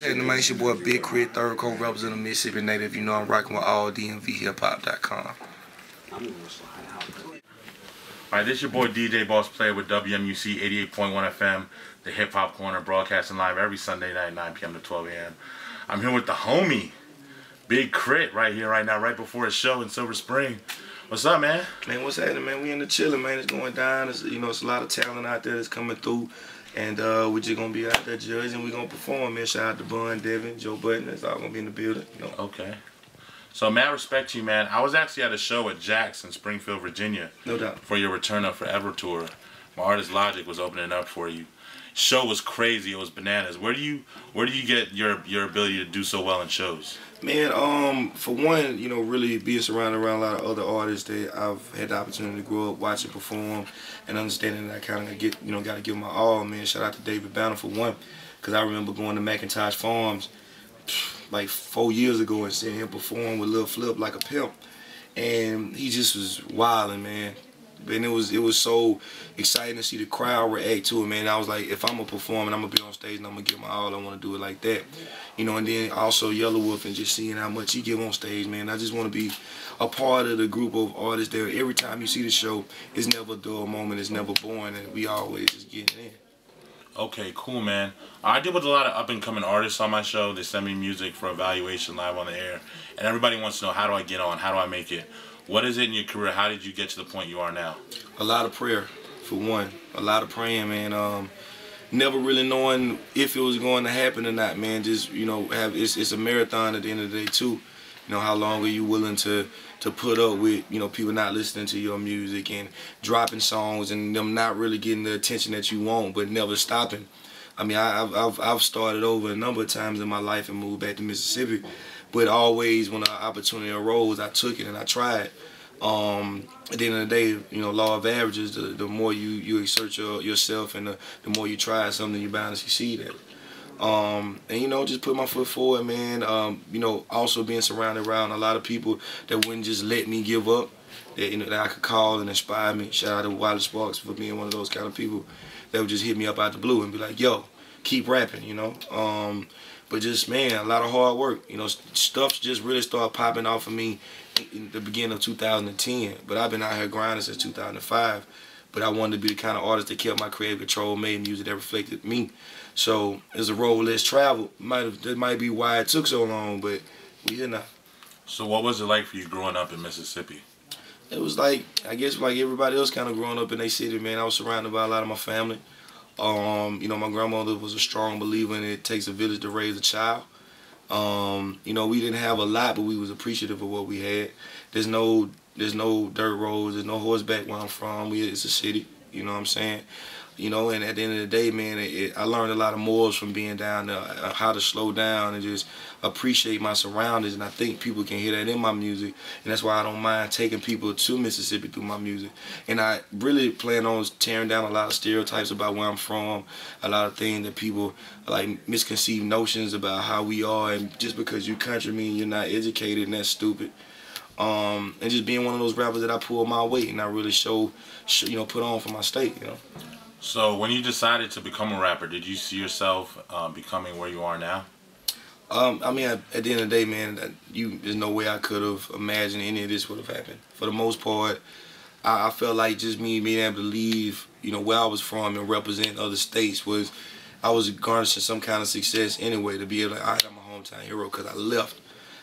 Hey, man, it's your boy Big Krit, third co-representing Mississippi native. You know I'm rocking with AllDMVHipHop.com. Alright, this is your boy DJ Boss Player with WMUC 88.1 FM, the Hip Hop Corner, broadcasting live every Sunday night, 9 p.m. to 12 a.m. I'm here with the homie, Big Krit, right here, right now, right before his show in Silver Spring. What's up, man? Man, what's happening, man? We in the chilling, man. It's going down. It's, it's a lot of talent out there that's coming through. And we're just going to be out there judging. We're going to perform, man. Shout out to Bun, Devin, Joe Button. That's all going to be in the building. Okay. So, man, I respect you, man. I was actually at a show at Jack's in Springfield, Virginia. No doubt. For your Return of Forever tour. My artist Logic was opening up for you. Show was crazy. It was bananas. Where do you get your ability to do so well in shows? Man, for one, really being surrounded around a lot of other artists that I've had the opportunity to grow up watching perform and understanding that I kind of got to give my all, man. Shout out to David Banner for one, because I remember going to McIntosh Farms like 4 years ago and seeing him perform with Lil Flip like a pimp, and he just was wilding, man. And it was so exciting to see the crowd react to it, man. I was like, if I'm gonna perform and I'm gonna be on stage and I'm gonna give my all, I want to do it like that, And then also Yellow Wolf and just seeing how much he give on stage, man. I just want to be a part of the group of artists there. Every time you see the show, it's never a dull moment, it's never boring, and we always just getting in. Okay, cool, man. I deal with a lot of up-and-coming artists on my show. They send me music for evaluation live on the air, and everybody wants to know, how do I get on? How do I make it? What is it in your career? How did you get to the point you are now? A lot of prayer, for one. A lot of praying, man. Never really knowing if it was going to happen or not, man. Just, it's a marathon at the end of the day, too. How long are you willing to put up with, people not listening to your music and dropping songs and them not really getting the attention that you want, but never stopping. I mean, I've started over a number of times in my life and moved back to Mississippi, but always when an opportunity arose, I took it and I tried. At the end of the day, law of averages, the more you exert yourself and the more you try something, you're bound to succeed at it. And just put my foot forward, man. Also being surrounded around a lot of people that wouldn't just let me give up, that I could call and inspire me. Shout out to Wilder Sparks for being one of those kind of people that would just hit me up out the blue and be like, yo, keep rapping, But just, man, a lot of hard work. Stuff just really started popping off of me in the beginning of 2010. But I've been out here grinding since 2005. But I wanted to be the kind of artist that kept my creative control, made music that reflected me. So as a road less traveled, that might be why it took so long, but we here now. So what was it like for you growing up in Mississippi? It was like, I guess like everybody else kind of growing up in their city, man. I was surrounded by a lot of my family. My grandmother was a strong believer in it takes a village to raise a child. We didn't have a lot, but we was appreciative of what we had. There's no dirt roads, there's no horseback where I'm from. It's a city, you know what I'm saying? And at the end of the day, man, I learned a lot of morals from being down there, how to slow down and just appreciate my surroundings. And I think people can hear that in my music. And that's why I don't mind taking people to Mississippi through my music. And I really plan on tearing down a lot of stereotypes about where I'm from, a lot of things that people, like misconceived notions about how we are. And just because you country mean you're not educated, and that's stupid. And just being one of those rappers that I pull my weight and I really put on for my state, So when you decided to become a rapper, did you see yourself becoming where you are now? I mean, at the end of the day, man, there's no way I could have imagined any of this would have happened. For the most part, I felt like just me being able to leave, where I was from and represent other states I was garnishing some kind of success anyway, to be able to, all right, I'm a hometown hero because I left.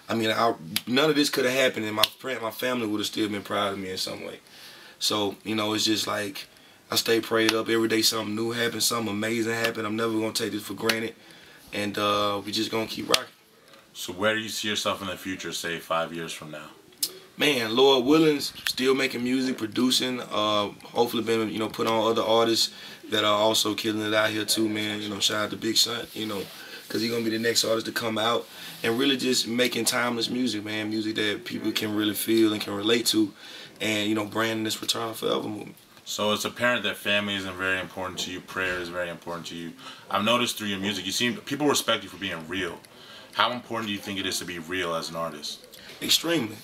I mean, none of this could have happened and my family would have still been proud of me in some way. So, it's just like, I stay prayed up. Every day something new happens, something amazing happens. I'm never going to take this for granted. And we just going to keep rocking. So where do you see yourself in the future, say 5 years from now? Man, Lord willing, still making music, producing. Hopefully been, put on other artists that are also killing it out here too, man. Shout out to Big Son, because he's going to be the next artist to come out. And really just making timeless music, man. Music that people can really feel and can relate to. And, branding this Return of Forever movement. So it's apparent that family isn't very important to you. Prayer is very important to you. I've noticed through your music, people respect you for being real. How important do you think it is to be real as an artist? Extremely.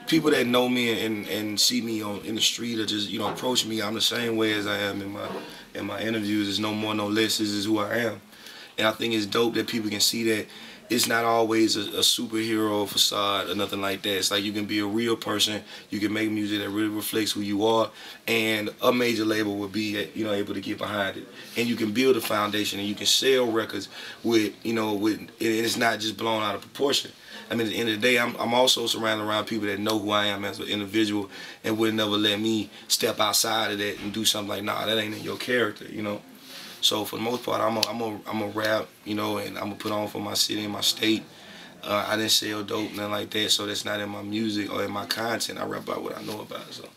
People that know me and see me in the street or just approach me, I'm the same way as I am in my interviews. It's no more, no less. This is who I am. And I think it's dope that people can see that it's not always a superhero facade or nothing like that. It's like you can be a real person. You can make music that really reflects who you are, and a major label will be, you know, able to get behind it. And you can build a foundation, and you can sell records with, you know, with, and it's not just blown out of proportion. I mean, at the end of the day, I'm also surrounded around people that know who I am as an individual and would never let me step outside of that and do something like, nah, that ain't in your character, you know. So for the most part, I'm a rap, you know, and I'm gonna put on for my city and my state. I didn't sell dope, nothing like that, so that's not in my music or in my content. I rap about what I know about. So.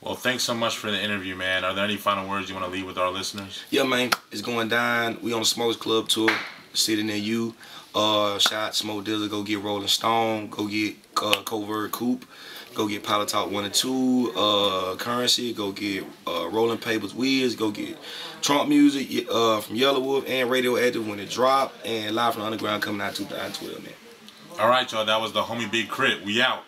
Well, thanks so much for the interview, man. Are there any final words you want to leave with our listeners? Yeah, man, it's going down. We on the Smokes Club tour, city near you. Shot Smoke Dizzle, go get Rolling Stone, go get Covert Coupe, go get Pilot Talk 1 and 2, Currency, go get Rolling Papers Wiz, go get Trump Music from Yellow Wolf and Radioactive when it dropped, and Live from the Underground coming out 2012, man. All right, y'all, that was the homie Big Krit. We out.